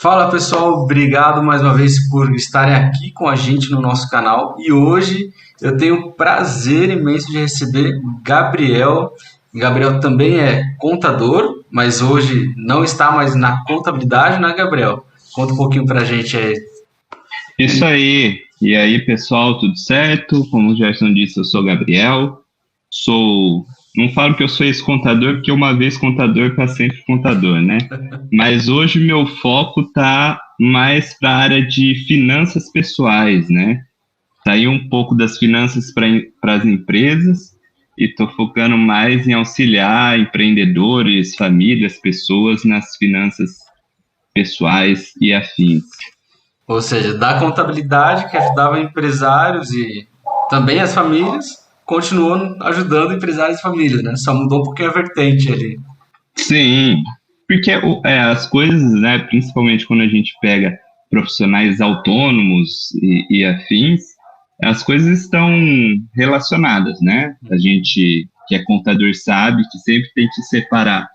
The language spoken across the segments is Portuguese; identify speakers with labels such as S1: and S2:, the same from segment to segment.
S1: Fala pessoal, obrigado mais uma vez por estarem aqui com a gente no nosso canal. E hoje eu tenho o prazer imenso de receber Gabriel. Gabriel também é contador, mas hoje não está mais na contabilidade, né, Gabriel? Conta um pouquinho pra gente aí.
S2: Isso aí. E aí, pessoal, tudo certo? Como o Gerson disse, eu sou Gabriel. Sou. Não falo que eu sou ex-contador, porque uma vez contador para sempre contador, né? Mas hoje meu foco tá mais para a área de finanças pessoais, né? Saí um pouco das finanças para as empresas e estou focando mais em auxiliar empreendedores, famílias, pessoas nas finanças pessoais e afins.
S1: Ou seja, da contabilidade que ajudava empresários e também as famílias, continuou ajudando empresários e famílias, né? Só mudou um pouquinho a vertente ali.
S2: Sim, porque as coisas, né, principalmente quando a gente pega profissionais autônomos e afins, as coisas estão relacionadas, né? A gente que é contador sabe que sempre tem que separar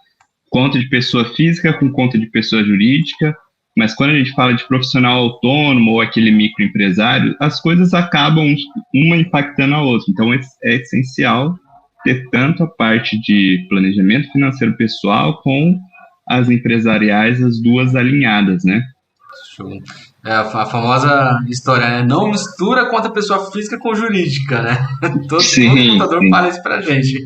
S2: conta de pessoa física com conta de pessoa jurídica, mas quando a gente fala de profissional autônomo ou aquele microempresário, as coisas acabam uma impactando a outra. Então é essencial ter tanto a parte de planejamento financeiro pessoal com as empresariais, as duas alinhadas, né?
S1: Show. É a famosa história, né? Não mistura conta pessoa física com jurídica, né? Todo
S2: Sim,
S1: contador
S2: sim,
S1: fala isso pra gente.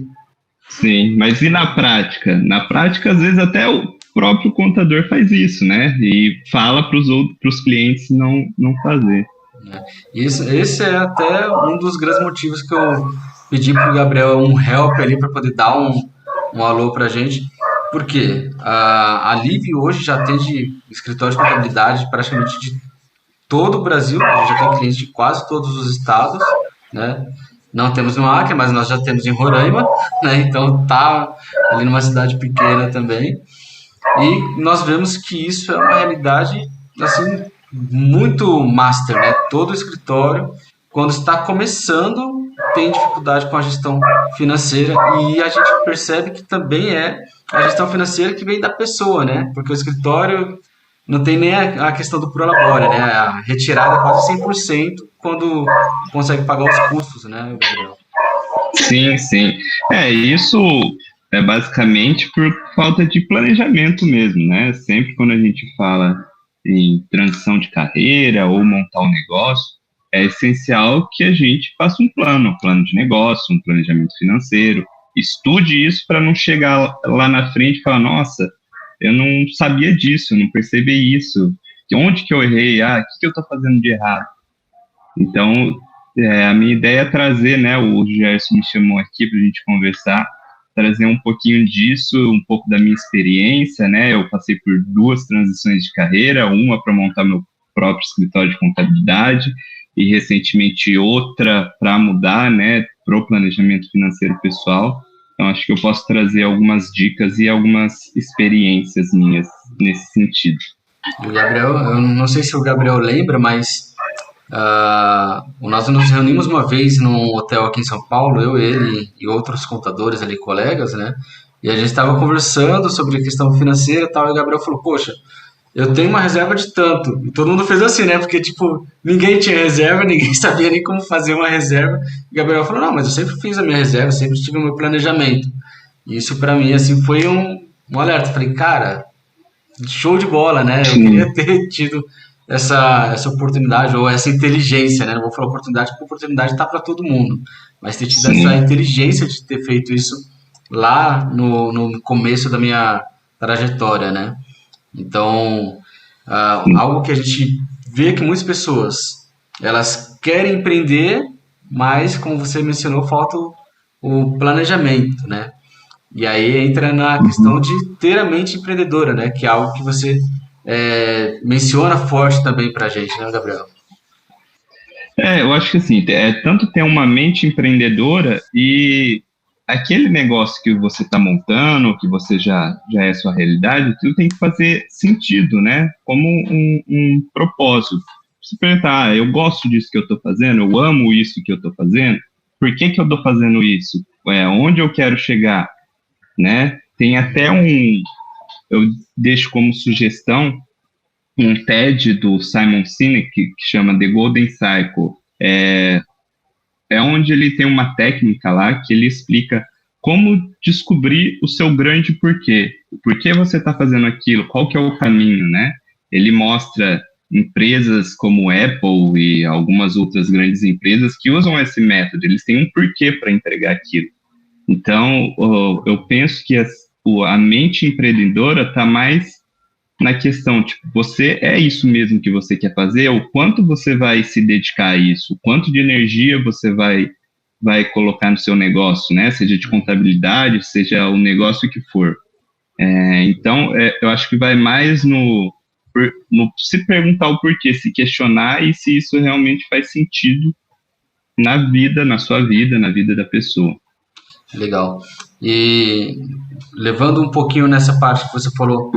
S2: sim. Mas e na prática? Na prática, às vezes até o próprio contador faz isso, né? E fala para os outros, para os clientes não fazer.
S1: Esse é até um dos grandes motivos que eu pedi pro Gabriel um help ali para poder dar um alô pra gente. Porque a Live hoje já atende escritório de contabilidade praticamente de todo o Brasil, a gente já tem clientes de quase todos os estados, né? Não temos no Acre, mas nós já temos em Roraima, né? Então tá ali numa cidade pequena também. E nós vemos que isso é uma realidade assim muito master, né? Todo escritório quando está começando tem dificuldade com a gestão financeira e a gente percebe que também é a gestão financeira que vem da pessoa, né? Porque o escritório não tem nem a questão do prolabore, né? A retirada é quase 100% quando consegue pagar os custos, né, Gabriel?
S2: Sim, sim. Isso é basicamente por falta de planejamento mesmo, né? Sempre quando a gente fala em transição de carreira ou montar um negócio, é essencial que a gente faça um plano de negócio, um planejamento financeiro, estude isso para não chegar lá na frente e falar, nossa, eu não sabia disso, eu não percebi isso, onde que eu errei, o que eu estou fazendo de errado? Então, a minha ideia é trazer, né, o Gerson me chamou aqui para a gente conversar, trazer um pouquinho disso, um pouco da minha experiência, né, eu passei por duas transições de carreira, uma para montar meu próprio escritório de contabilidade e recentemente outra para mudar, né, para o planejamento financeiro pessoal. Então, acho que eu posso trazer algumas dicas e algumas experiências minhas nesse sentido.
S1: E o Gabriel, eu não sei se o Gabriel lembra, mas nós nos reunimos uma vez num hotel aqui em São Paulo, eu, ele e outros contadores ali, colegas, né? E a gente estava conversando sobre a questão financeira e tal, e o Gabriel falou, poxa, eu tenho uma reserva de tanto. E todo mundo fez assim, né? Porque, tipo, ninguém tinha reserva, ninguém sabia nem como fazer uma reserva. E o Gabriel falou, não, mas eu sempre fiz a minha reserva, sempre tive o meu planejamento. E isso para mim, assim, foi um alerta. Falei, cara, show de bola, né? Eu queria
S2: Sim,
S1: ter tido essa oportunidade ou essa inteligência, né? Não vou falar oportunidade, porque oportunidade está para todo mundo, mas ter tido essa
S2: sim.
S1: inteligência de ter feito isso lá no começo da minha trajetória, né? Então, algo que a gente vê que muitas pessoas elas querem empreender, mas como você mencionou, falta o planejamento, né? E aí entra na questão de ter a mente empreendedora, né? Que é algo que você menciona forte também pra gente, né, Gabriel?
S2: Eu acho que assim, tanto ter uma mente empreendedora e aquele negócio que você está montando, que você já é sua realidade, tudo tem que fazer sentido, né? Como um propósito. Se perguntar, eu gosto disso que eu estou fazendo, eu amo isso que eu estou fazendo, por que que eu estou fazendo isso? Onde eu quero chegar, né? Tem até eu deixo como sugestão um TED do Simon Sinek que chama The Golden Cycle. É onde ele tem uma técnica lá que ele explica como descobrir o seu grande porquê. O porquê você está fazendo aquilo, qual que é o caminho, né? Ele mostra empresas como Apple e algumas outras grandes empresas que usam esse método, eles têm um porquê para entregar aquilo. Então, eu penso que a mente empreendedora está mais na questão, tipo, você é isso mesmo que você quer fazer, o quanto você vai se dedicar a isso, o quanto de energia você vai colocar no seu negócio, né? Seja de contabilidade, seja o negócio que for. Então, eu acho que vai mais no se perguntar o porquê, se questionar e se isso realmente faz sentido na vida, na sua vida, na vida da pessoa.
S1: Legal. E levando um pouquinho nessa parte que você falou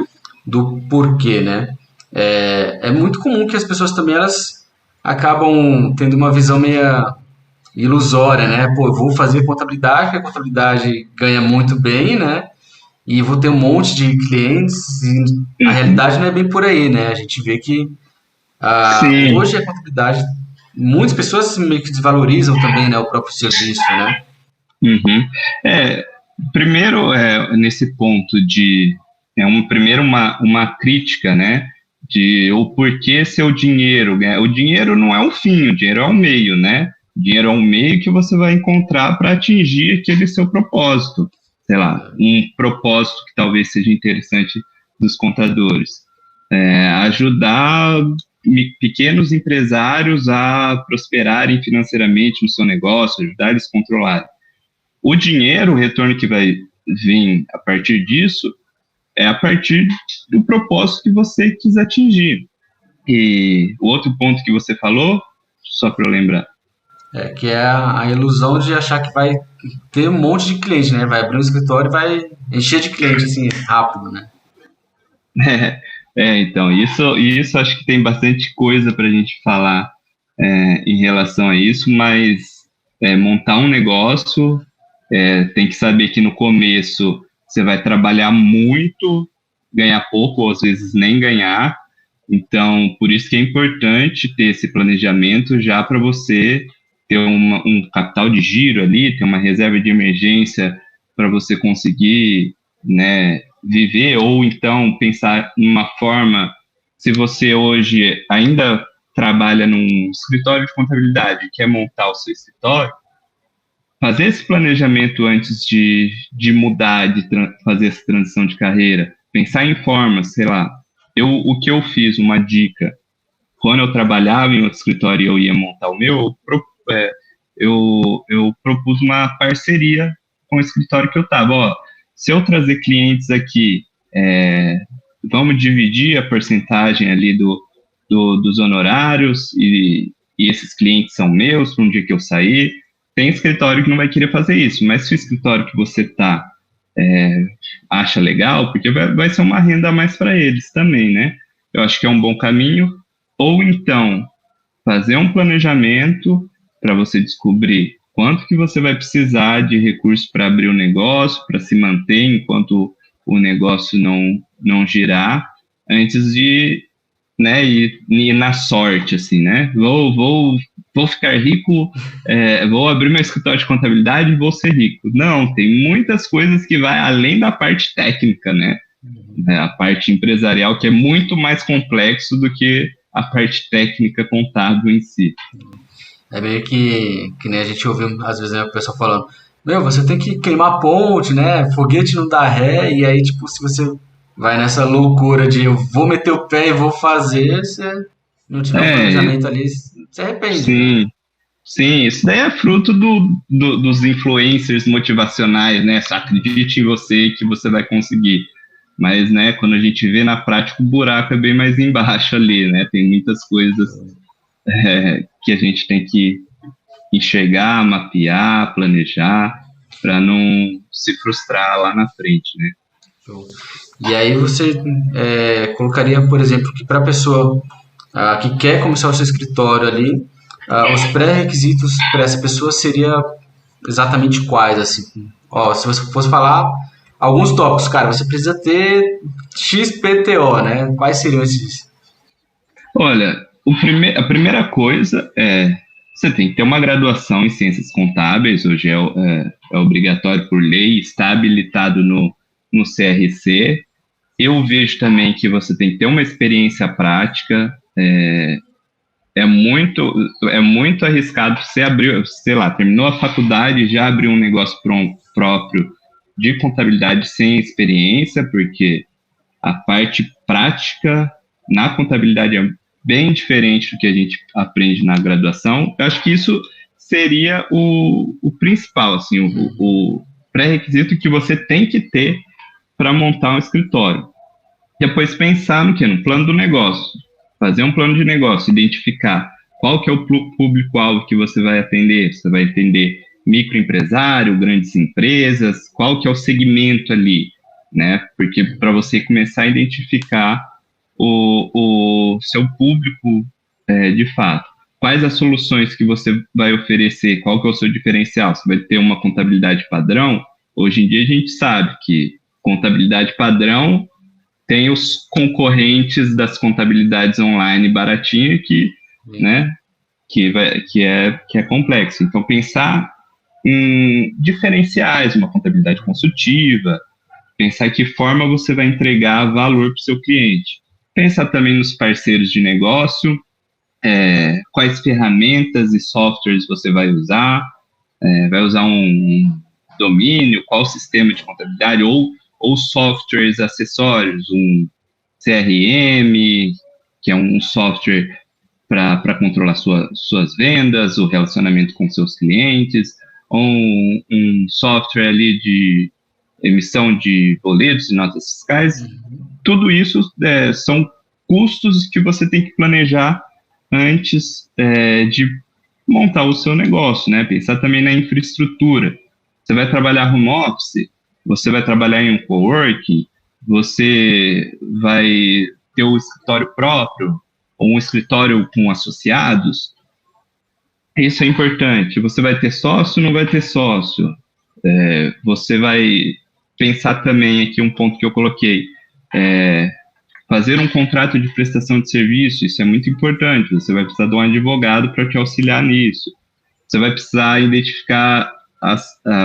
S1: do porquê, né? É muito comum que as pessoas também elas acabam tendo uma visão meio ilusória, né? Pô, eu vou fazer contabilidade, porque a contabilidade ganha muito bem, né? E vou ter um monte de clientes e a realidade não é bem por aí, né? A gente vê que
S2: Sim.
S1: hoje a contabilidade, muitas pessoas meio que desvalorizam também, né, o próprio serviço, né?
S2: Uhum. Primeiro, nesse ponto de primeiro uma crítica, né, de o porquê seu dinheiro, né? O dinheiro não é o fim, o dinheiro é o meio, né? O dinheiro é um meio que você vai encontrar para atingir aquele seu propósito. Sei lá, um propósito que talvez seja interessante dos contadores. Ajudar pequenos empresários a prosperarem financeiramente no seu negócio, ajudar eles a controlarem. O dinheiro, o retorno que vai vir a partir disso, é a partir do propósito que você quis atingir. E o outro ponto que você falou, só para eu lembrar.
S1: Que é a ilusão de achar que vai ter um monte de cliente, né? Vai abrir um escritório e vai encher de cliente, assim, rápido, né?
S2: Então, isso acho que tem bastante coisa para a gente falar em relação a isso, mas montar um negócio, tem que saber que no começo você vai trabalhar muito, ganhar pouco, ou às vezes nem ganhar. Então, por isso que é importante ter esse planejamento já para você ter um capital de giro ali, ter uma reserva de emergência para você conseguir, né, viver, ou então pensar numa forma, se você hoje ainda trabalha num escritório de contabilidade, quer montar o seu escritório, fazer esse planejamento antes de mudar, fazer essa transição de carreira, pensar em formas, sei lá, o que eu fiz, uma dica, quando eu trabalhava em outro escritório e eu ia montar o meu, eu propus uma parceria com o escritório que eu estava. Se eu trazer clientes aqui, vamos dividir a porcentagem ali dos honorários e esses clientes são meus para um dia que eu sair. Tem escritório que não vai querer fazer isso, mas se o escritório que você está acha legal, porque vai ser uma renda a mais para eles também, né? Eu acho que é um bom caminho. Ou então, fazer um planejamento para você descobrir quanto que você vai precisar de recursos para abrir o negócio, para se manter enquanto o negócio não girar, antes de, né, ir na sorte, assim, né? Vou ficar rico, vou abrir meu escritório de contabilidade e vou ser rico. Não, tem muitas coisas que vai além da parte técnica, né? A parte empresarial, que é muito mais complexo do que a parte técnica contábil em si.
S1: É meio que nem a gente ouve às vezes, né, o pessoal falando, você tem que queimar ponte, né? Foguete não dá ré, e aí, tipo, se você vai nessa loucura de eu vou meter o pé e vou fazer, você não tiver um planejamento ali, se arrepende.
S2: Sim, né? Sim, isso daí é fruto dos influencers motivacionais, né? Só acredite em você que você vai conseguir. Mas, né, quando a gente vê na prática, o buraco é bem mais embaixo ali, né? Tem muitas coisas que a gente tem que enxergar, mapear, planejar, para não se frustrar lá na frente, né?
S1: E aí você colocaria, por exemplo, que para a pessoa que quer começar o seu escritório ali, os pré-requisitos para essa pessoa seria exatamente quais, assim? Se você fosse falar alguns tópicos, cara, você precisa ter XPTO, né? Quais seriam esses?
S2: Olha, a primeira coisa é você tem que ter uma graduação em ciências contábeis, hoje é obrigatório por lei, está habilitado no CRC. Eu vejo também que você tem que ter uma experiência prática. É muito, é muito arriscado você abrir, sei lá, terminou a faculdade e já abriu um negócio próprio de contabilidade sem experiência, porque a parte prática na contabilidade é bem diferente do que a gente aprende na graduação. Eu acho que isso seria o principal, assim, o pré-requisito que você tem que ter para montar um escritório. Depois pensar no quê? No plano do negócio. Fazer um plano de negócio, identificar qual que é o público-alvo que você vai atender. Você vai atender microempresário, grandes empresas, qual que é o segmento ali, né? Porque para você começar a identificar o seu público de fato. Quais as soluções que você vai oferecer? Qual que é o seu diferencial? Você vai ter uma contabilidade padrão? Hoje em dia a gente sabe que contabilidade padrão tem os concorrentes das contabilidades online baratinho né, que é complexo. Então, pensar em diferenciais, uma contabilidade consultiva, pensar que forma você vai entregar valor para o seu cliente. Pensar também nos parceiros de negócio, quais ferramentas e softwares você vai usar um domínio, qual sistema de contabilidade, ou softwares acessórios, um CRM, que é um software para controlar suas vendas, o relacionamento com seus clientes, ou um software ali de emissão de boletos e notas fiscais. Tudo isso são custos que você tem que planejar antes de montar o seu negócio, né? Pensar também na infraestrutura. Você vai trabalhar home office, você vai trabalhar em um coworking, você vai ter um escritório próprio, ou um escritório com associados. Isso é importante. Você vai ter sócio ou não vai ter sócio? Você vai pensar também aqui um ponto que eu coloquei, fazer um contrato de prestação de serviço, isso é muito importante. Você vai precisar de um advogado para te auxiliar nisso. Você vai precisar identificar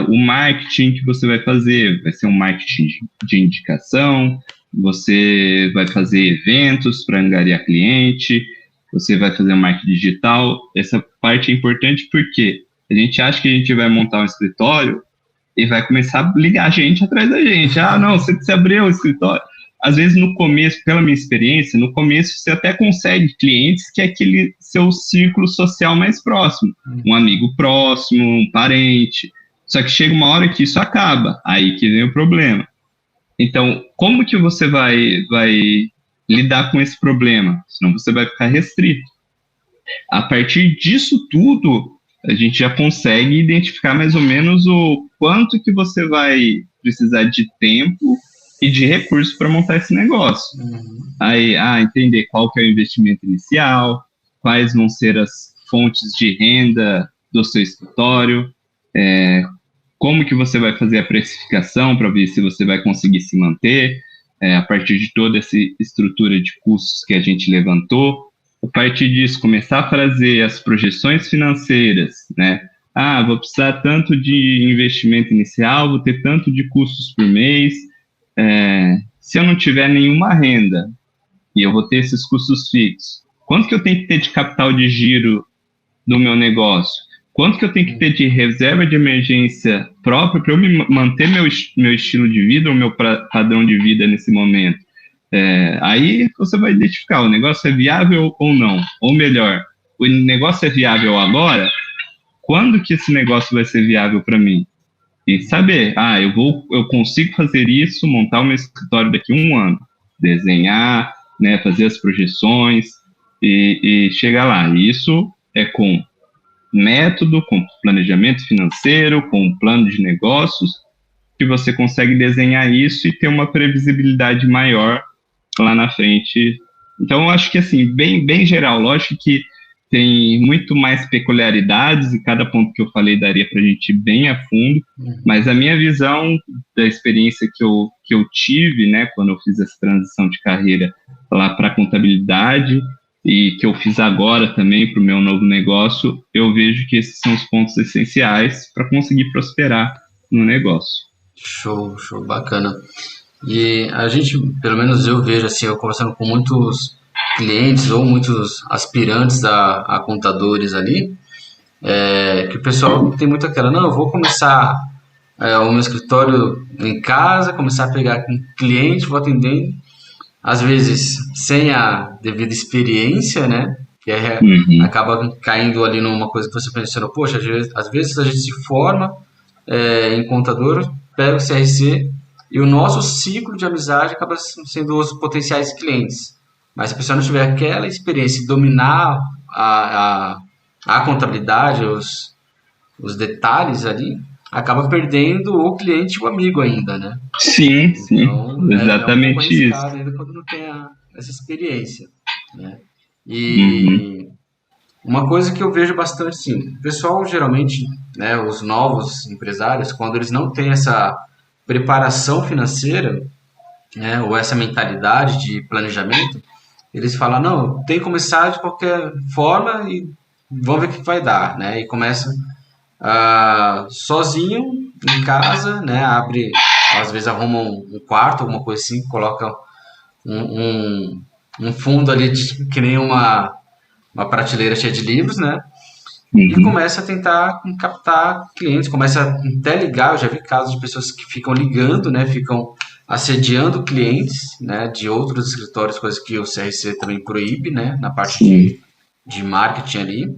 S2: o marketing que você vai fazer. Vai ser um marketing de indicação, você vai fazer eventos para angariar cliente, você vai fazer um marketing digital. Essa parte é importante porque a gente acha que a gente vai montar um escritório e vai começar a ligar gente atrás da gente. Ah, não, você abriu o escritório. Às vezes, no começo, pela minha experiência, no começo você até consegue clientes que é aquele seu círculo social mais próximo. Um amigo próximo, um parente. Só que chega uma hora que isso acaba. Aí que vem o problema. Então, como que você vai lidar com esse problema? Senão você vai ficar restrito. A partir disso tudo, a gente já consegue identificar mais ou menos o quanto que você vai precisar de tempo e de recursos para montar esse negócio. Aí, entender qual que é o investimento inicial, quais vão ser as fontes de renda do seu escritório, como que você vai fazer a precificação para ver se você vai conseguir se manter, a partir de toda essa estrutura de custos que a gente levantou. A partir disso, começar a fazer as projeções financeiras, né? Vou precisar tanto de investimento inicial, vou ter tanto de custos por mês. Se eu não tiver nenhuma renda e eu vou ter esses custos fixos, quanto que eu tenho que ter de capital de giro do meu negócio? Quanto que eu tenho que ter de reserva de emergência própria para eu me manter meu estilo de vida, ou meu padrão de vida nesse momento? Aí você vai identificar, o negócio é viável ou não. Ou melhor, o negócio é viável agora, quando que esse negócio vai ser viável para mim? E saber, eu consigo fazer isso, montar o meu escritório daqui a 1 ano. Desenhar, né, fazer as projeções e chegar lá. Isso é com método, com planejamento financeiro, com um plano de negócios, que você consegue desenhar isso e ter uma previsibilidade maior lá na frente. Então, eu acho que, assim, bem geral, lógico que tem muito mais peculiaridades e cada ponto que eu falei daria para a gente ir bem a fundo, mas a minha visão da experiência que eu tive, né, quando eu fiz essa transição de carreira lá para a contabilidade e que eu fiz agora também para o meu novo negócio, eu vejo que esses são os pontos essenciais para conseguir prosperar no negócio.
S1: Show, show, bacana. E a gente, pelo menos eu vejo assim, eu conversando com muitos clientes ou muitos aspirantes a contadores ali, que o pessoal tem muito aquela, não, eu vou começar o meu escritório em casa, começar a pegar com cliente, vou atendendo, às vezes sem a devida experiência, né? Que
S2: Uhum,
S1: acaba caindo ali numa coisa que você pensando, poxa, às vezes a gente se forma em contador, pega o CRC e o nosso ciclo de amizade acaba sendo os potenciais clientes. Mas se a pessoa não tiver aquela experiência e dominar a contabilidade, os detalhes ali, acaba perdendo o cliente e o amigo ainda, né?
S2: sim, sim,
S1: Então é um pouco
S2: exatamente isso.
S1: arriscado ainda quando não tem essa experiência, né?
S2: Uhum,
S1: E uma coisa que eu vejo bastante, sim, o pessoal geralmente, né, os novos empresários, quando eles não têm essa preparação financeira, né, ou essa mentalidade de planejamento, eles falam, não, tem que começar de qualquer forma e vamos ver o que vai dar, né? E começa sozinho em casa, né? Abre, às vezes arruma um quarto, alguma coisa assim, coloca um, um, um fundo ali que nem uma prateleira cheia de livros, né? E
S2: uhum,
S1: começa a tentar captar clientes, começa até ligar, eu já vi casos de pessoas que ficam ligando, né, ficam assediando clientes, né, de outros escritórios, coisas que o CRC também proíbe, né, na parte
S2: sim.
S1: de marketing ali.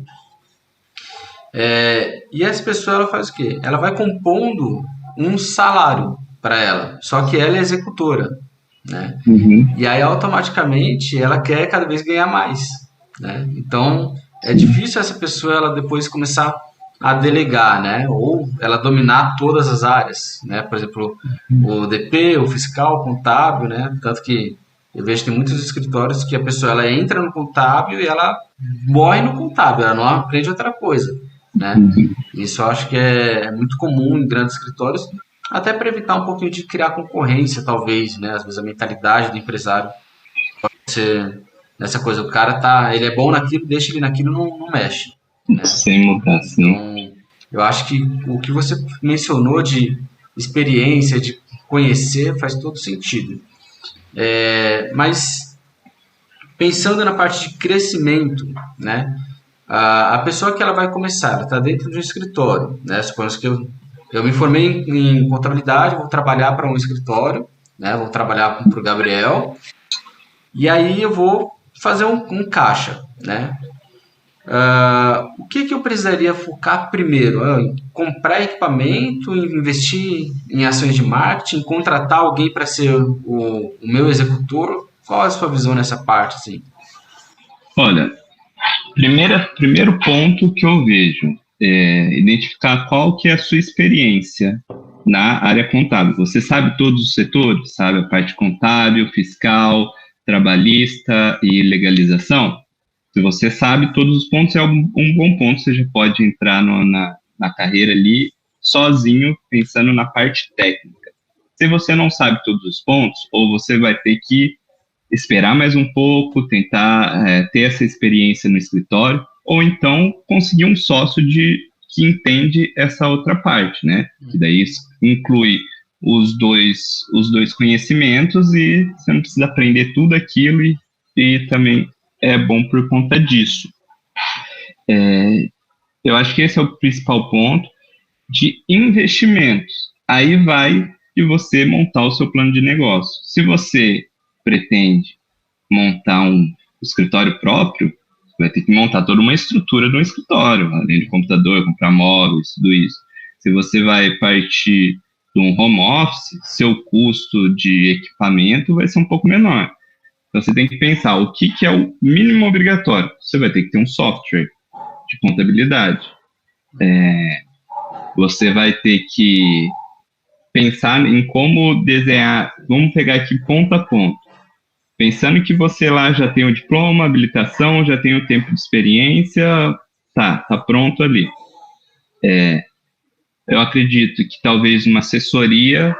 S1: E essa pessoa ela faz o quê? Ela vai compondo um salário para ela, só que ela é executora, né?
S2: Uhum,
S1: E aí automaticamente ela quer cada vez ganhar mais, né? Então é
S2: sim.
S1: difícil essa pessoa ela depois começar a delegar, né? Ou ela dominar todas as áreas, né? Por exemplo, o DP, o fiscal, o contábil, né? Tanto que eu vejo que tem muitos escritórios que a pessoa ela entra no contábil e ela morre no contábil, ela não aprende outra coisa, né?
S2: Uhum.
S1: Isso eu acho que é muito comum em grandes escritórios, até para evitar um pouquinho de criar concorrência, talvez, né? Às vezes a mentalidade do empresário ser nessa coisa, o cara tá, ele é bom naquilo, deixa ele naquilo, não mexe, né?
S2: Sem mudar, sim.
S1: Então, eu acho que o que você mencionou de experiência, de conhecer, faz todo sentido. Mas pensando na parte de crescimento, né? A pessoa que ela vai começar, ela está dentro de um escritório, né? Suponhamos que eu me formei em contabilidade, vou trabalhar para um escritório, né? Vou trabalhar para o Gabriel, e aí eu vou fazer um caixa, né? O que que eu precisaria focar primeiro? Comprar equipamento, investir em ações de marketing, contratar alguém para ser o meu executor? Qual é a sua visão nessa parte, assim?
S2: Olha, primeiro ponto que eu vejo é identificar qual que é a sua experiência na área contábil. Você sabe todos os setores? Sabe a parte contábil, fiscal, trabalhista e legalização? Se você sabe todos os pontos, é um bom ponto. Você já pode entrar na carreira ali sozinho, pensando na parte técnica. Se você não sabe todos os pontos, ou você vai ter que esperar mais um pouco, tentar ter essa experiência no escritório, ou então conseguir um sócio que entende essa outra parte, né? Que daí isso inclui os dois conhecimentos e você não precisa aprender tudo aquilo e também é bom por conta disso. Eu acho que esse é o principal ponto de investimentos. Aí vai de você montar o seu plano de negócio. Se você pretende montar um escritório próprio, você vai ter que montar toda uma estrutura do escritório, além de computador, comprar móveis, tudo isso. Se você vai partir de um home office, seu custo de equipamento vai ser um pouco menor. Então você tem que pensar o que é o mínimo obrigatório. Você vai ter que ter um software de contabilidade. Você vai ter que pensar em como desenhar. Vamos pegar aqui ponto a ponto. Pensando que você lá já tem o diploma, habilitação, já tem o tempo de experiência, tá pronto ali. Eu acredito que talvez uma assessoria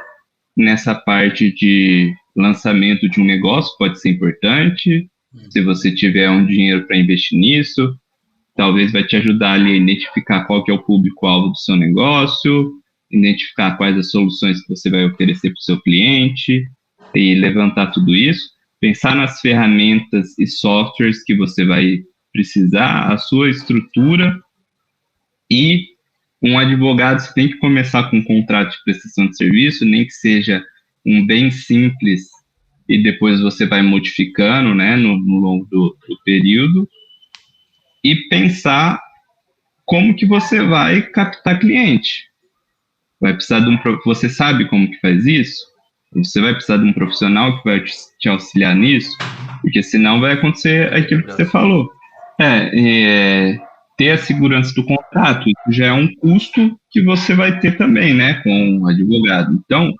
S2: nessa parte de lançamento de um negócio pode ser importante, Se você tiver um dinheiro para investir nisso, talvez vai te ajudar ali a identificar qual que é o público-alvo do seu negócio, identificar quais as soluções que você vai oferecer para o seu cliente e levantar tudo isso, pensar nas ferramentas e softwares que você vai precisar, a sua estrutura, e um advogado você tem que começar com um contrato de prestação de serviço, nem que seja um bem simples, e depois você vai modificando, né, no longo do período, e pensar como que você vai captar cliente. Vai precisar de você sabe como que faz isso? Você vai precisar de um profissional que vai te auxiliar nisso, porque senão vai acontecer aquilo que você falou. Ter a segurança do contrato, isso já é um custo que você vai ter também, né, com o advogado. Então,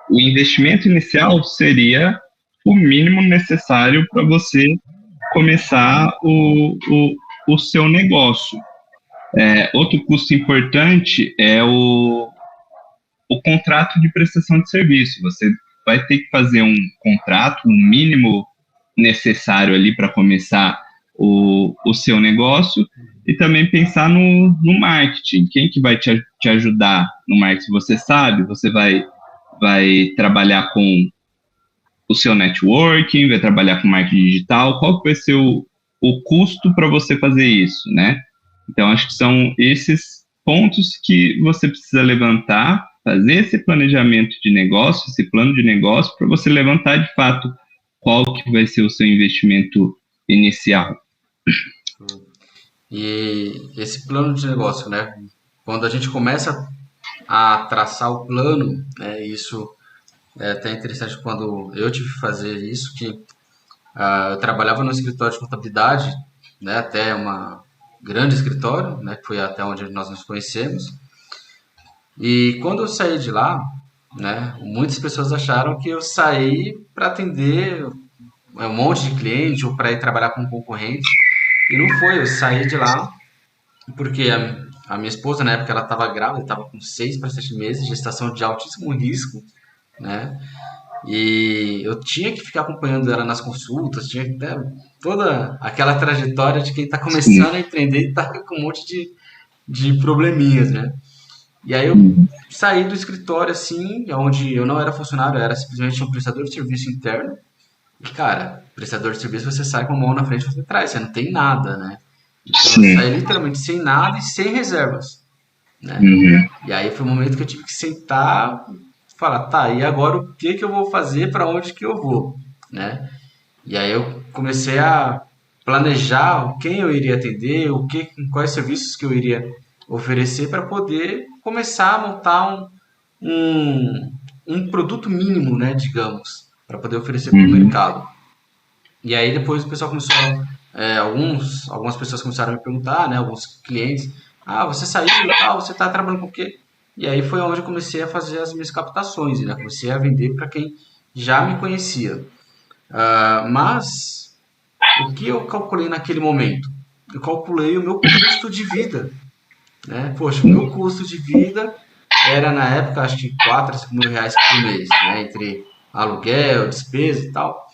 S2: o investimento inicial seria o mínimo necessário para você começar o seu negócio. Outro custo importante é o contrato de prestação de serviço. Você vai ter que fazer um contrato, um mínimo necessário ali para começar o seu negócio, e também pensar no marketing. Quem que vai te ajudar no marketing? Você sabe, você vai trabalhar com o seu networking, vai trabalhar com marketing digital, qual que vai ser o custo para você fazer isso, né? Então, acho que são esses pontos que você precisa levantar, fazer esse planejamento de negócio, esse plano de negócio, para você levantar, de fato, qual que vai ser o seu investimento inicial.
S1: E esse plano de negócio, né? Quando a gente começa a traçar o plano, né, isso é até interessante quando eu tive que fazer isso, que eu trabalhava no escritório de contabilidade, né, até uma grande escritório, né, que foi até onde nós nos conhecemos. E quando eu saí de lá, né, muitas pessoas acharam que eu saí para atender um monte de cliente ou para ir trabalhar com concorrentes. E não foi, eu saí de lá porque a minha esposa, na época, ela estava grávida, estava com 6 para 7 meses, gestação de altíssimo risco, né? E eu tinha que ficar acompanhando ela nas consultas, tinha que ter toda aquela trajetória de quem está começando a empreender e está com um monte de probleminhas, né? E aí eu saí do escritório, assim, onde eu não era funcionário, eu era simplesmente um prestador de serviço interno. E, cara, prestador de serviço, você sai com a mão na frente e você atrás, você não tem nada, né? Então eu saí literalmente sem nada e sem reservas, né? E aí foi o momento que eu tive que sentar e falar, tá, e agora o que que eu vou fazer, para onde que eu vou, né? E aí eu comecei a planejar quem eu iria atender, quais serviços que eu iria oferecer para poder começar a montar um produto mínimo, né, digamos, para poder oferecer para o mercado. E aí depois o pessoal começou, algumas pessoas começaram a me perguntar, né, alguns clientes, você saiu de lá, você está trabalhando com o quê? E aí foi onde eu comecei a fazer as minhas captações, né, comecei a vender para quem já me conhecia. Mas o que eu calculei naquele momento? Eu calculei o meu custo de vida, né? Poxa, o meu custo de vida era na época acho que 4 a 5 mil reais por mês, né? Entre aluguel, despesa e tal.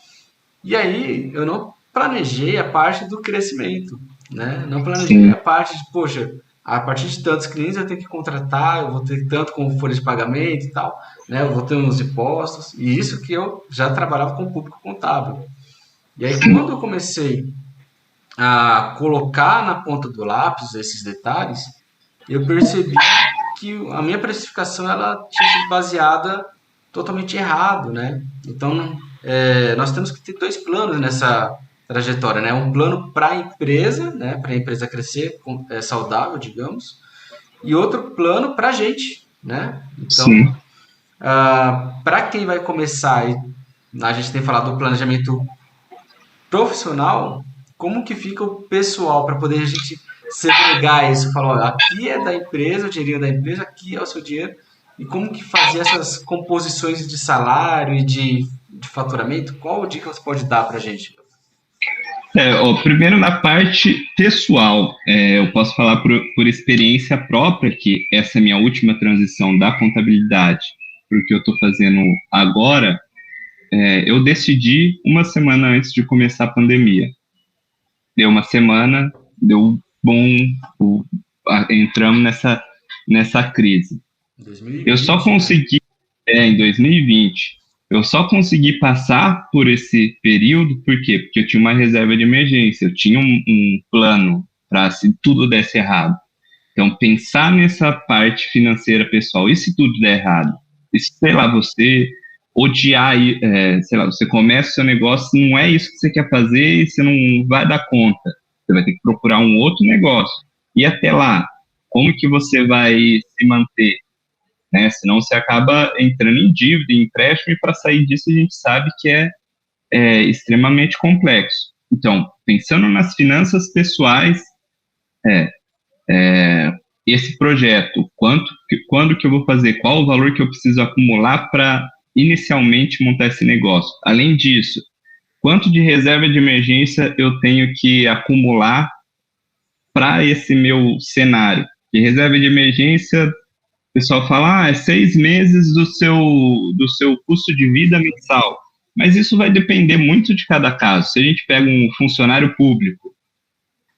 S1: E aí eu não planejei a parte do crescimento, né? Não planejei a parte de, poxa, a partir de tantos clientes eu tenho que contratar, eu vou ter tanto com folha de pagamento e tal, né? Eu vou ter uns impostos, e isso que eu já trabalhava com o público contábil. E aí quando eu comecei a colocar na ponta do lápis esses detalhes, eu percebi que a minha precificação ela tinha sido baseada totalmente errado, né? Então, nós temos que ter 2 planos nessa trajetória, né? Um plano para a empresa, né? Para a empresa crescer saudável, digamos, e outro plano para a gente, né? Então, para quem vai começar, a gente tem falado do planejamento profissional, como que fica o pessoal para poder a gente segregar isso, falar, aqui é da empresa, o dinheirinho da empresa, aqui é o seu dinheiro, e como que fazer essas composições de salário e de faturamento? Qual dica você pode dar para a gente?
S2: Primeiro na parte pessoal, eu posso falar por experiência própria que essa é a minha última transição da contabilidade para o que eu estou fazendo agora. eu decidi uma semana antes de começar a pandemia. Deu uma semana, deu bom, entramos nessa crise. Eu só
S1: 2020, né?
S2: consegui, em 2020, eu só consegui passar por esse período, por quê? Porque eu tinha uma reserva de emergência, eu tinha um plano para se tudo desse errado. Então, pensar nessa parte financeira pessoal, e se tudo der errado? E se, sei lá, você odiar, sei lá, você começa o seu negócio, não é isso que você quer fazer e você não vai dar conta. Você vai ter que procurar um outro negócio. E até lá, como que você vai se manter? Né? Senão você acaba entrando em dívida, em empréstimo, e para sair disso a gente sabe que é extremamente complexo. Então, pensando nas finanças pessoais, é, esse projeto, quando que eu vou fazer, qual o valor que eu preciso acumular para inicialmente montar esse negócio. Além disso, quanto de reserva de emergência eu tenho que acumular para esse meu cenário? E reserva de emergência, o pessoal fala, é 6 meses do seu custo de vida mensal. Mas isso vai depender muito de cada caso. Se a gente pega um funcionário público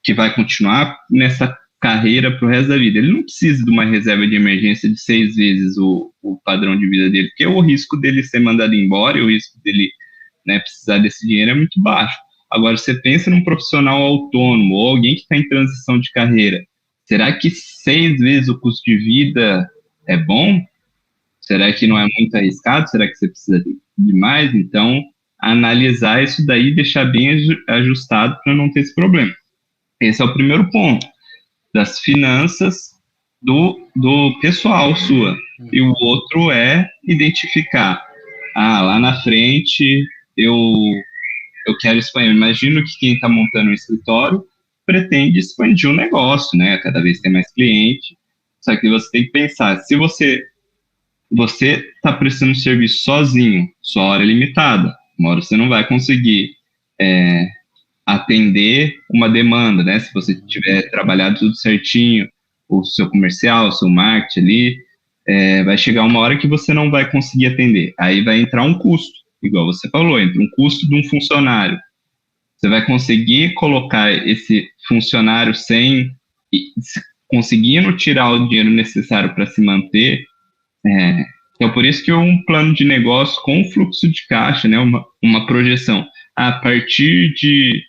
S2: que vai continuar nessa carreira para o resto da vida, ele não precisa de uma reserva de emergência de 6 vezes o padrão de vida dele, porque o risco dele ser mandado embora e o risco dele, né, precisar desse dinheiro é muito baixo. Agora, você pensa num profissional autônomo ou alguém que está em transição de carreira, será que 6 vezes o custo de vida é bom? Será que não é muito arriscado? Será que você precisa de mais? Então, analisar isso daí e deixar bem ajustado para não ter esse problema. Esse é o primeiro ponto, das finanças do pessoal sua. E o outro é identificar, lá na frente eu quero expandir. Eu imagino que quem está montando um escritório pretende expandir o negócio, né? Cada vez tem mais cliente. Só que você tem que pensar, se você está prestando serviço sozinho, sua hora é limitada. Uma hora você não vai conseguir atender uma demanda, né? Se você tiver trabalhado tudo certinho, o seu comercial, o seu marketing ali, vai chegar uma hora que você não vai conseguir atender. Aí vai entrar um custo, igual você falou, entra um custo de um funcionário. Você vai conseguir colocar esse funcionário conseguindo tirar o dinheiro necessário para se manter. Então, por isso que um plano de negócio com fluxo de caixa, né, uma projeção. A partir de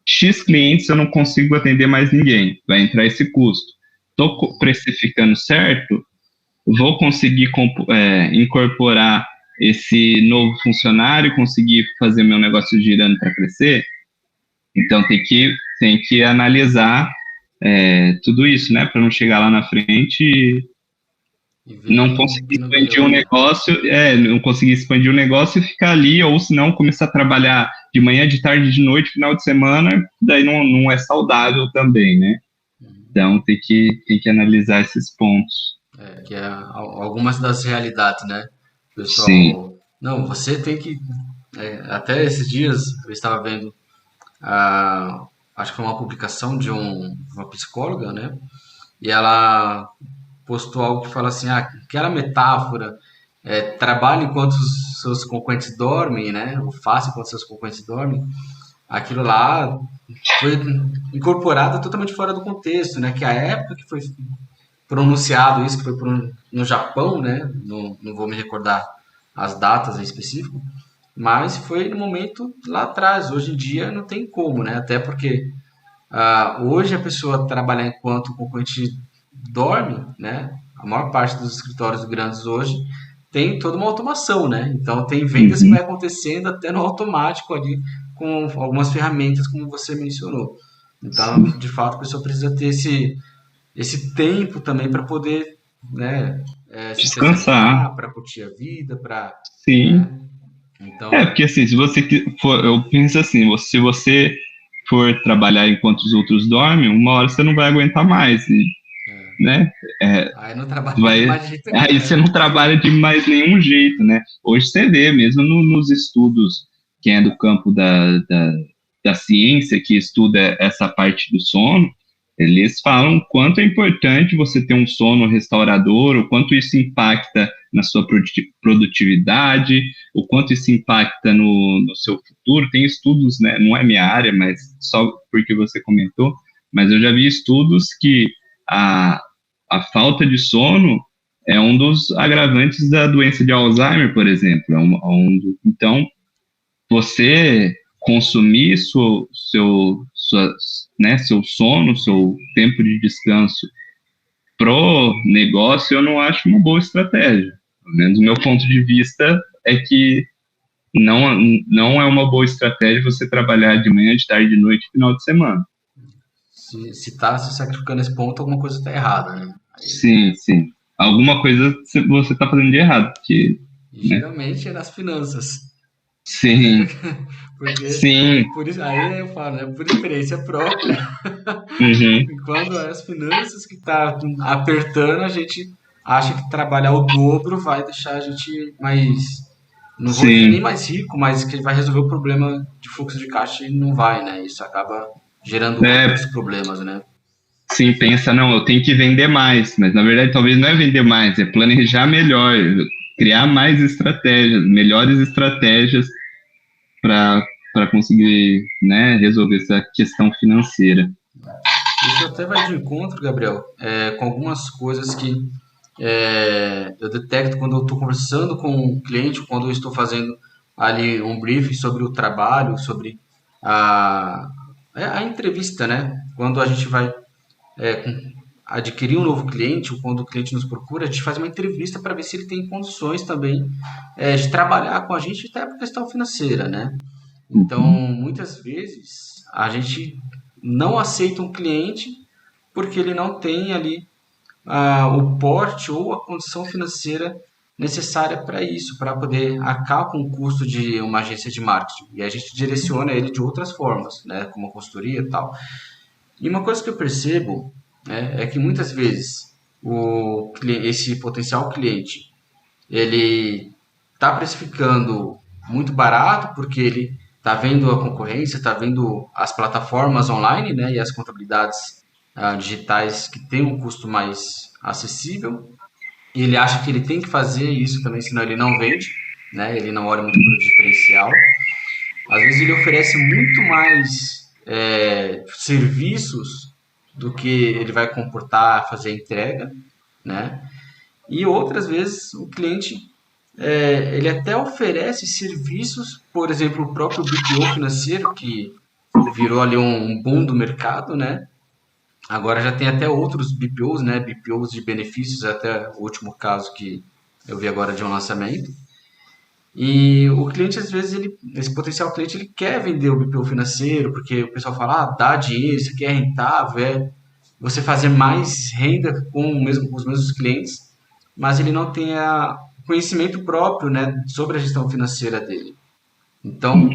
S2: X clientes eu não consigo atender mais ninguém, vai entrar esse custo. Estou precificando certo, vou conseguir incorporar esse novo funcionário, conseguir fazer meu negócio girando para crescer. Então tem que analisar tudo isso, né, para não chegar lá na frente e não conseguir expandir um negócio, não conseguir expandir um negócio e ficar ali, ou se não começar a trabalhar de manhã, de tarde, de noite, final de semana, daí não é saudável também, né? Então tem que analisar esses pontos.
S1: Que é algumas das realidades, né? Pessoal,
S2: Sim.
S1: não, você tem que. Até esses dias eu estava vendo, acho que foi uma publicação de uma psicóloga, né? E ela postou algo que fala assim, aquela metáfora, trabalhe enquanto os seus concorrentes dormem, né? Ou faça enquanto seus concorrentes dormem. Aquilo lá foi incorporado totalmente fora do contexto, né? Que a época que foi pronunciado isso, que foi no Japão, né? Não vou me recordar as datas em específico, mas foi no momento lá atrás. Hoje em dia não tem como, né? Até porque hoje a pessoa trabalhar enquanto o concorrente dorme, né? A maior parte dos escritórios grandes hoje tem toda uma automação, né? Então tem vendas que vai acontecendo até no automático ali com algumas ferramentas como você mencionou. Então,
S2: Sim.
S1: de fato, a pessoa precisa ter esse tempo também para poder, né, se
S2: Descansar.
S1: exercitar, para curtir a vida, para,
S2: Sim.
S1: né? Então,
S2: Porque assim, se você for, eu penso assim, se você for trabalhar enquanto os outros dormem, uma hora você não vai aguentar mais, né?
S1: aí não trabalha de mais jeito nenhum,
S2: Aí
S1: né?
S2: você não trabalha de mais nenhum jeito, né? Hoje você vê mesmo nos estudos, quem é do campo da ciência, que estuda essa parte do sono, eles falam o quanto é importante você ter um sono restaurador, o quanto isso impacta na sua produtividade, o quanto isso impacta no seu futuro. Tem estudos, né, não é minha área, mas só porque você comentou, mas eu já vi estudos que a, a falta de sono é um dos agravantes da doença de Alzheimer, por exemplo. Então, você consumir seu sono, seu tempo de descanso pro negócio, eu não acho uma boa estratégia. Pelo menos o meu ponto de vista é que não é uma boa estratégia você trabalhar de manhã, de tarde, de noite, final de semana.
S1: Se tá se sacrificando nesse ponto, alguma coisa tá errada, né?
S2: Sim, sim. Alguma coisa você está fazendo de errado, porque,
S1: E
S2: né?
S1: geralmente é nas finanças.
S2: Sim,
S1: Porque,
S2: sim.
S1: por isso, aí eu falo, né? Por experiência própria,
S2: Uhum.
S1: e quando é as finanças que tá apertando, a gente acha que trabalhar o dobro vai deixar a gente mais, não vou dizer nem
S2: Sim,
S1: mais rico, mas que vai resolver o problema de fluxo de caixa e não vai, né? Isso acaba gerando outros
S2: é,
S1: problemas, né?
S2: sim, pensa, não, eu tenho que vender mais, mas na verdade talvez não é vender mais, é planejar melhor, criar mais estratégias, melhores estratégias para conseguir, né, resolver essa questão financeira.
S1: Isso até vai de encontro, Gabriel, com algumas coisas que eu detecto quando eu estou conversando com um cliente, quando eu estou fazendo ali um briefing sobre o trabalho, sobre a, a entrevista, né? Quando a gente vai adquirir um novo cliente, ou quando o cliente nos procura, a gente faz uma entrevista para ver se ele tem condições também de trabalhar com a gente, até por questão financeira, né? Então,
S2: Uhum.
S1: muitas vezes a gente não aceita um cliente porque ele não tem ali o porte ou a condição financeira necessária para isso, para poder arcar com o custo de uma agência de marketing. E a gente direciona ele de outras formas, né, como a consultoria e tal. E uma coisa que eu percebo, né, é que muitas vezes esse potencial cliente ele está precificando muito barato porque ele está vendo a concorrência, está vendo as plataformas online, né, e as contabilidades digitais que têm um custo mais acessível. E ele acha que ele tem que fazer isso também, senão ele não vende, né? Ele não olha muito para o diferencial. Às vezes ele oferece muito mais serviços do que ele vai comportar fazer a entrega, né? E outras vezes o cliente ele até oferece serviços, por exemplo, o próprio BPO financeiro, que virou ali um boom do mercado, né? Agora já tem até outros BPOs, né? BPOs de benefícios, até o último caso que eu vi agora de um lançamento. E o cliente, às vezes, esse potencial cliente, ele quer vender o BPO financeiro, porque o pessoal fala, dá dinheiro, isso aqui é rentável, você fazer mais renda com os mesmos clientes, mas ele não tem o conhecimento próprio, né, sobre a gestão financeira dele. Então,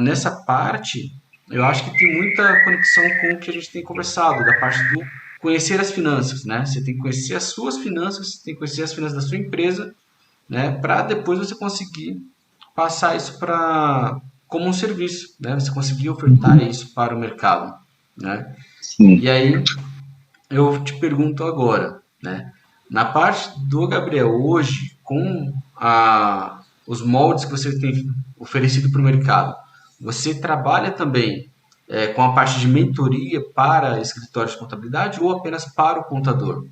S1: nessa parte, eu acho que tem muita conexão com o que a gente tem conversado, da parte do conhecer as finanças, né? Você tem que conhecer as suas finanças, você tem que conhecer as finanças da sua empresa, né? Para depois você conseguir passar isso para como um serviço, né? Você conseguir ofertar
S2: Uhum.
S1: isso para o mercado, né?
S2: Sim.
S1: E aí eu te pergunto agora, né? Na parte do Gabriel hoje, com os moldes que você tem oferecido para o mercado, você trabalha também com a parte de mentoria para escritórios de contabilidade ou apenas para o contador?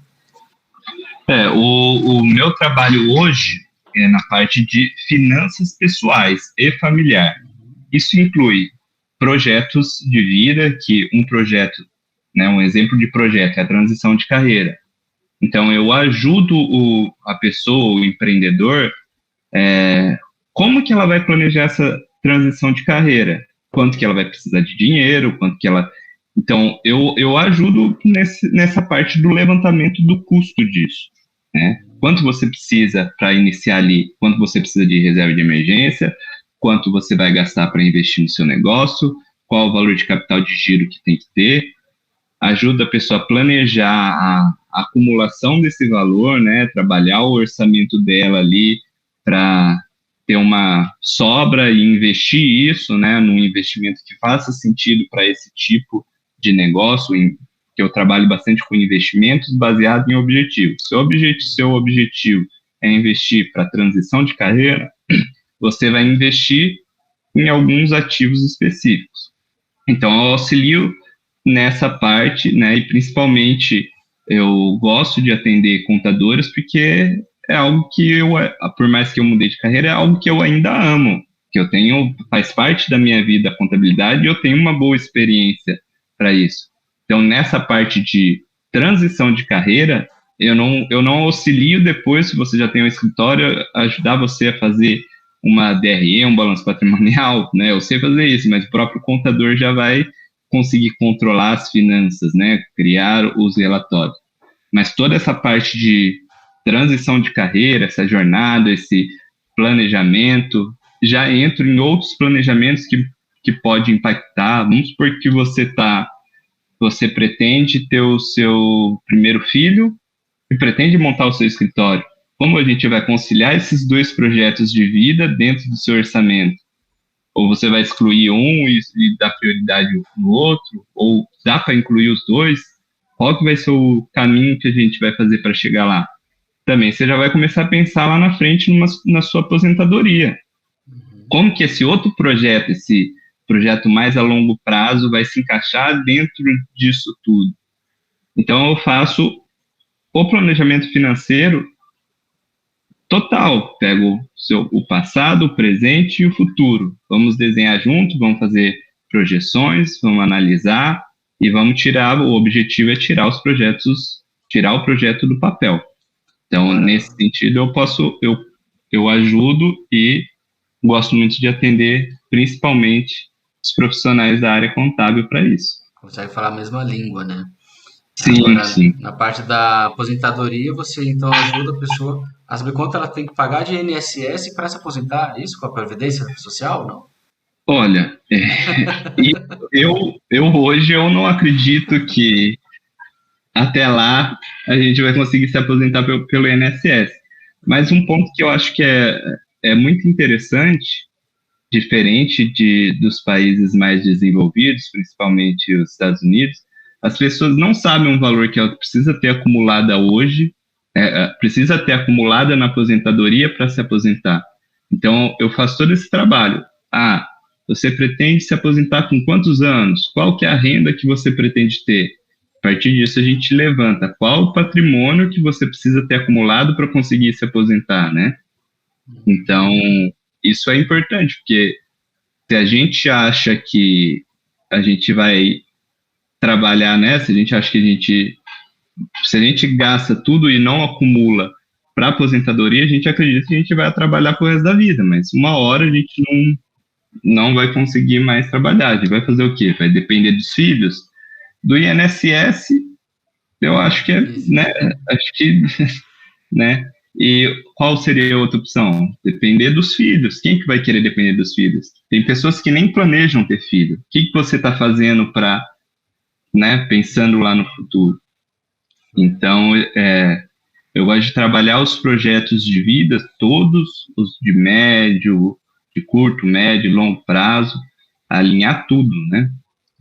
S2: O meu trabalho hoje é na parte de finanças pessoais e familiar. Isso inclui projetos de vida, que um projeto, né, um exemplo de projeto é a transição de carreira. Então, eu ajudo a pessoa, o empreendedor, como que ela vai planejar essa transição de carreira? Quanto que ela vai precisar de dinheiro, quanto que ela... Então, eu ajudo nessa parte do levantamento do custo disso, né? Quanto você precisa para iniciar ali, quanto você precisa de reserva de emergência, quanto você vai gastar para investir no seu negócio, qual o valor de capital de giro que tem que ter, ajuda a pessoa a planejar a acumulação desse valor, né? Trabalhar o orçamento dela ali para ter uma sobra e investir isso, né? Num investimento que faça sentido para esse tipo de negócio, que eu trabalho bastante com investimentos baseados em objetivos. Seu objetivo é investir para transição de carreira, você vai investir em alguns ativos específicos. Então, eu auxilio nessa parte, né, e principalmente eu gosto de atender contadores porque é algo que por mais que eu mudei de carreira, é algo que eu ainda amo, que eu tenho, faz parte da minha vida a contabilidade e eu tenho uma boa experiência para isso. Então, nessa parte de transição de carreira, eu não auxilio depois, se você já tem um escritório, ajudar você a fazer uma DRE, um balanço patrimonial, né? Eu sei fazer isso, mas o próprio contador já vai conseguir controlar as finanças, né? Criar os relatórios. Mas toda essa parte de transição de carreira, essa jornada, esse planejamento, já entra em outros planejamentos que pode impactar. Vamos supor que você pretende ter o seu primeiro filho e pretende montar o seu escritório. Como a gente vai conciliar esses dois projetos de vida dentro do seu orçamento? Ou você vai excluir um e dar prioridade no outro? Ou dá para incluir os dois? Qual que vai ser o caminho que a gente vai fazer para chegar lá? Também você já vai começar a pensar lá na frente na sua aposentadoria. Como que esse outro projeto, esse projeto mais a longo prazo, vai se encaixar dentro disso tudo? Então, eu faço o planejamento financeiro total. Pego o passado, o presente e o futuro. Vamos desenhar junto, vamos fazer projeções, vamos analisar e vamos tirar, o objetivo é tirar os projetos, tirar o projeto do papel. Então, nesse sentido, eu ajudo e gosto muito de atender, principalmente, os profissionais da área contábil para isso.
S1: Consegue falar a mesma língua, né?
S2: Sim,
S1: Agora,
S2: sim.
S1: na parte da aposentadoria, você então ajuda a pessoa a saber quanto ela tem que pagar de INSS para se aposentar, isso com a Previdência Social, não?
S2: Olha, hoje eu não acredito que até lá a gente vai conseguir se aposentar pelo INSS. Mas um ponto que eu acho que é muito interessante, diferente dos países mais desenvolvidos, principalmente os Estados Unidos, as pessoas não sabem um valor que ela precisa ter acumulada hoje, precisa ter acumulada na aposentadoria para se aposentar. Então, eu faço todo esse trabalho. Você pretende se aposentar com quantos anos? Qual que é a renda que você pretende ter? A partir disso, a gente levanta qual o patrimônio que você precisa ter acumulado para conseguir se aposentar, né? Então, isso é importante, porque se a gente acha que a gente vai trabalhar nessa, a gente acha que se a gente gasta tudo e não acumula para aposentadoria, a gente acredita que a gente vai trabalhar pro resto da vida, mas uma hora a gente não vai conseguir mais trabalhar. A gente vai fazer o quê? Vai depender dos filhos? Do INSS, eu acho que né? Acho que, né? E qual seria a outra opção? Depender dos filhos. Quem que vai querer depender dos filhos? Tem pessoas que nem planejam ter filho. O que você está fazendo para, né, pensando lá no futuro? Então, eu gosto de trabalhar os projetos de vida, todos os de médio, de curto, médio e longo prazo, alinhar tudo, né?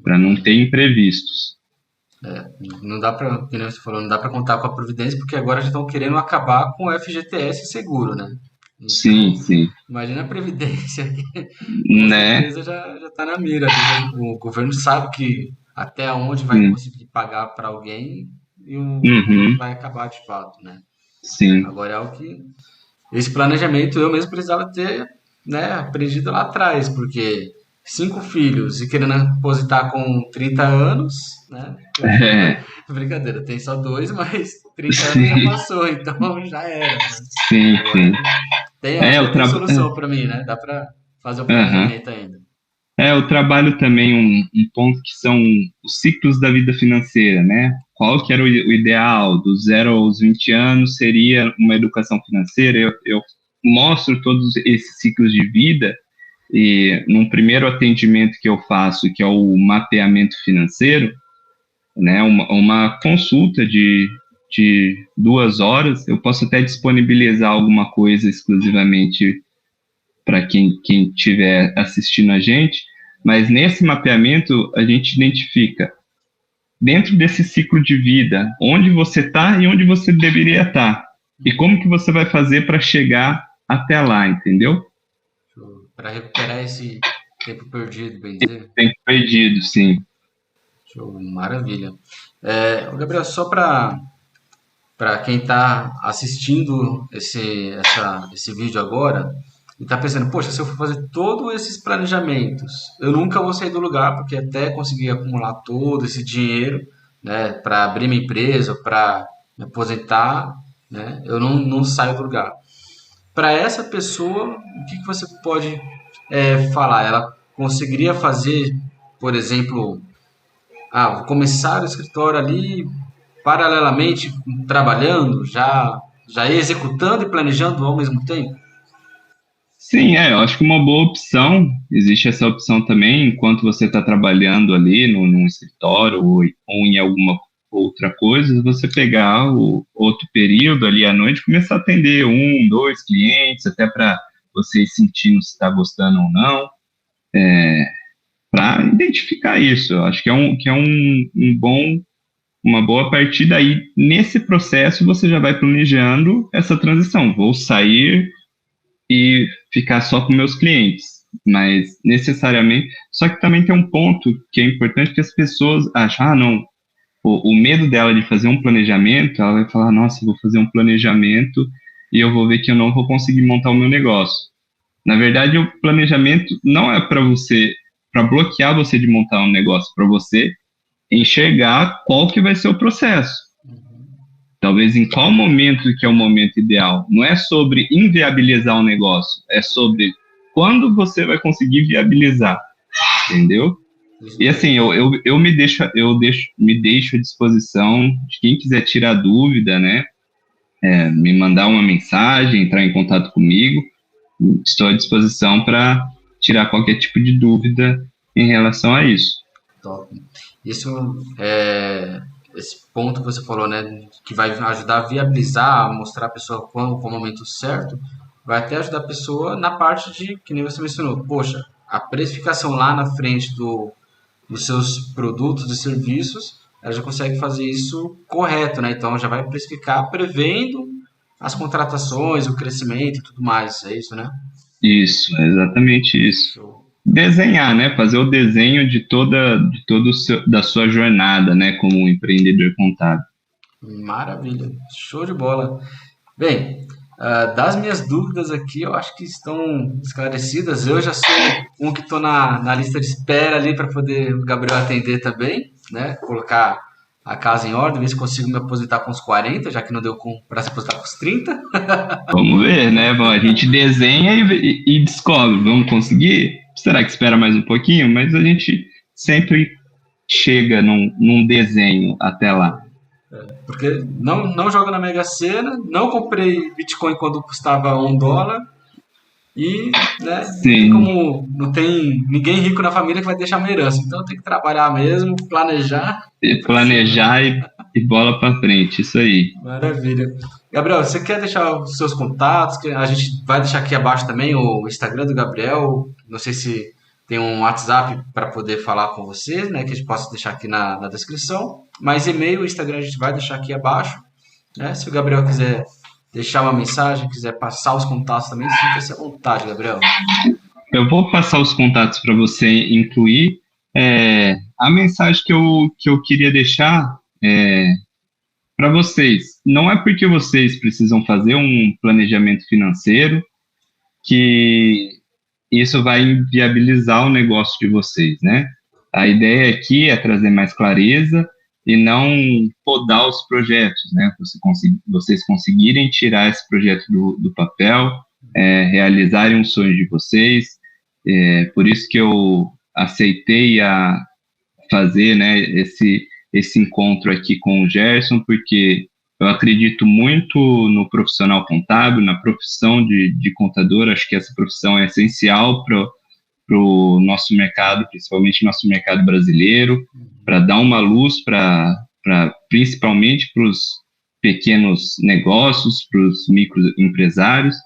S2: Para não ter imprevistos.
S1: Não dá para, como você falou, não dá para contar com a Previdência, porque agora já estão querendo acabar com o FGTS seguro, né? Então,
S2: sim.
S1: Imagina a Previdência, com
S2: né?
S1: certeza já está na mira. O governo sabe que até onde vai conseguir pagar para alguém e o vai acabar de fato, né?
S2: Sim.
S1: Agora é o que... Esse planejamento eu mesmo precisava ter, né, aprendido lá atrás, porque 5 filhos e querendo aposentar com 30 anos, né? Brincadeira, tem só 2, mas 30 anos já passou, então já era. Né?
S2: Sim.
S1: Tem solução para mim, né? Dá para fazer o planejamento ainda.
S2: Eu trabalho também um ponto que são os ciclos da vida financeira, né? Qual que era o ideal? Do 0 aos 20 anos seria uma educação financeira. Eu mostro todos esses ciclos de vida e num primeiro atendimento que eu faço, que é o mapeamento financeiro, né? Uma consulta de 2 horas, eu posso até disponibilizar alguma coisa exclusivamente para quem estiver assistindo a gente, mas nesse mapeamento a gente identifica, dentro desse ciclo de vida, onde você está e onde você deveria estar. e como que você vai fazer para chegar até lá, entendeu?
S1: Para recuperar esse tempo perdido, bem dizer.
S2: Tempo perdido, sim.
S1: Show, maravilha. Gabriel, só para quem está assistindo esse vídeo agora e está pensando, poxa, se eu for fazer todos esses planejamentos, eu nunca vou sair do lugar, porque até conseguir acumular todo esse dinheiro, né, para abrir minha empresa, para me aposentar, né, eu não saio do lugar. Para essa pessoa, o que você pode falar? Ela conseguiria fazer, por exemplo, vou começar o escritório ali paralelamente trabalhando, já executando e planejando ao mesmo tempo?
S2: Sim, eu acho que uma boa opção, existe essa opção também, enquanto você está trabalhando ali num escritório ou em alguma outra coisa, você pegar o outro período ali à noite, e começar a atender um, dois clientes, até para você ir sentindo se está gostando ou não, para identificar isso. Eu acho que é uma boa partida aí. Nesse processo, você já vai planejando essa transição. Vou sair e ficar só com meus clientes, mas necessariamente. Só que também tem um ponto que é importante que as pessoas acham, não, o medo dela de fazer um planejamento, ela vai falar, nossa, eu vou fazer um planejamento e eu vou ver que eu não vou conseguir montar o meu negócio. Na verdade, o planejamento não é para você, para bloquear você de montar um negócio, para você enxergar qual que vai ser o processo. Talvez em qual momento que é o momento ideal. Não é sobre inviabilizar o negócio, é sobre quando você vai conseguir viabilizar, entendeu? E assim, me deixo à disposição de quem quiser tirar dúvida, né? Me mandar uma mensagem, entrar em contato comigo. Estou à disposição para tirar qualquer tipo de dúvida em relação a isso.
S1: Top. Isso esse ponto que você falou, né, que vai ajudar a viabilizar, a mostrar a pessoa qual o momento certo, vai até ajudar a pessoa na parte de, que nem você mencionou, poxa, a precificação lá na frente dos seus produtos e serviços, ela já consegue fazer isso correto, né? Então já vai precificar prevendo as contratações, o crescimento e tudo mais, é isso, né?
S2: Isso, é exatamente isso.
S1: Show.
S2: Desenhar, né? Fazer o desenho de todo da sua jornada, né? Como um empreendedor contábil.
S1: Maravilha, show de bola. Bem, das minhas dúvidas aqui, eu acho que estão esclarecidas. Eu já sou um que estou na lista de espera ali para poder o Gabriel atender também, né? Colocar a casa em ordem, ver se consigo me aposentar com os 40, já que não deu para se aposentar com os 30.
S2: Vamos ver, né? Bom, a gente desenha e descobre. Vamos conseguir? Será que espera mais um pouquinho? Mas a gente sempre chega num desenho até lá.
S1: Porque não jogo na Mega Sena, não comprei Bitcoin quando custava $1 e, né,
S2: Sim,
S1: não tem ninguém rico na família que vai deixar uma herança. Então tem que trabalhar mesmo, planejar e ir pra cima.
S2: planejar e bola para frente, isso aí.
S1: Maravilha. Gabriel, você quer deixar os seus contatos? A gente vai deixar aqui abaixo também o Instagram do Gabriel. Não sei se tem um WhatsApp para poder falar com você, né? Que a gente possa deixar aqui na descrição. Mas e-mail, Instagram a gente vai deixar aqui abaixo, né? Se o Gabriel quiser deixar uma mensagem, quiser passar os contatos também, sinta-se à vontade, Gabriel.
S2: Eu vou passar os contatos para você incluir. A mensagem que eu queria deixar para vocês. Não é porque vocês precisam fazer um planejamento financeiro que isso vai inviabilizar o negócio de vocês, né? A ideia aqui é trazer mais clareza e não podar os projetos, né? Vocês conseguirem tirar esse projeto do papel, realizarem os sonhos de vocês. Por isso que eu aceitei a fazer, né, esse encontro aqui com o Gerson, porque eu acredito muito no profissional contábil, na profissão de contador. Acho que essa profissão é essencial para o nosso mercado, principalmente nosso mercado brasileiro, para dar uma luz principalmente para os pequenos negócios, para os microempresários.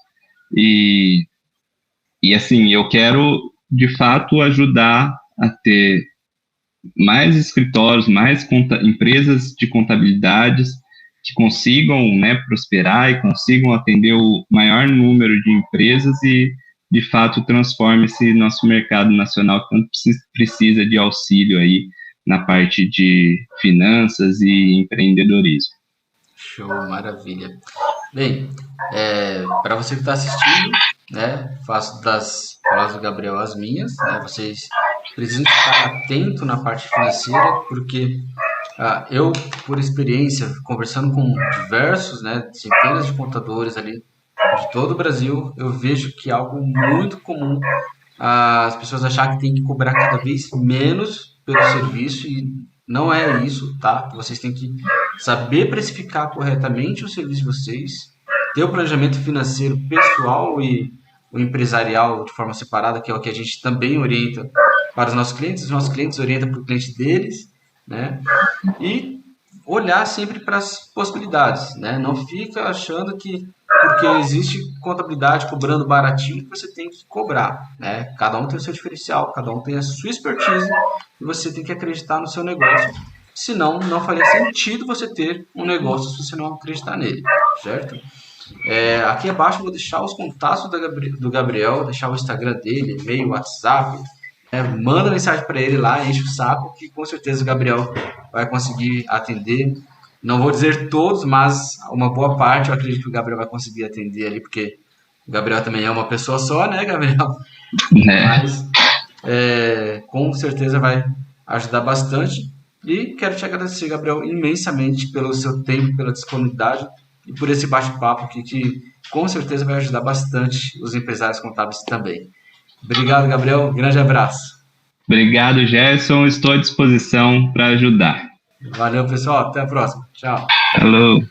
S2: E, e assim, eu quero de fato ajudar a ter mais escritórios, mais empresas de contabilidades que consigam, né, prosperar e consigam atender o maior número de empresas e, de fato, transforme esse nosso mercado nacional que tanto precisa de auxílio aí na parte de finanças e empreendedorismo.
S1: Show, maravilha. Bem, para você que está assistindo, né, faço das palavras do Gabriel as minhas, né, vocês precisam estar atento na parte financeira, porque eu, por experiência, conversando com diversos, né, centenas de contadores ali de todo o Brasil, eu vejo que é algo muito comum as pessoas acharem que tem que cobrar cada vez menos pelo serviço e não é isso, tá? Vocês têm que saber precificar corretamente o serviço de vocês, ter o planejamento financeiro pessoal e o empresarial de forma separada, que é o que a gente também orienta para os nossos clientes orientam para o cliente deles, né? E olhar sempre para as possibilidades, né? Não fica achando que porque existe contabilidade cobrando baratinho que você tem que cobrar, né? Cada um tem o seu diferencial, cada um tem a sua expertise e você tem que acreditar no seu negócio. Senão, não faria sentido você ter um negócio se você não acreditar nele, certo? Aqui abaixo eu vou deixar os contatos do Gabriel, deixar o Instagram dele, e-mail, WhatsApp. Manda mensagem para ele lá, enche o saco, que com certeza o Gabriel vai conseguir atender. Não vou dizer todos, mas uma boa parte eu acredito que o Gabriel vai conseguir atender ali, porque o Gabriel também é uma pessoa só, né, Gabriel? Mas com certeza vai ajudar bastante. E quero te agradecer, Gabriel, imensamente pelo seu tempo, pela disponibilidade e por esse bate-papo aqui, que com certeza vai ajudar bastante os empresários contábeis também. Obrigado, Gabriel. Grande abraço.
S2: Obrigado, Gerson. Estou à disposição para ajudar.
S1: Valeu, pessoal. Até a próxima. Tchau.
S2: Falou.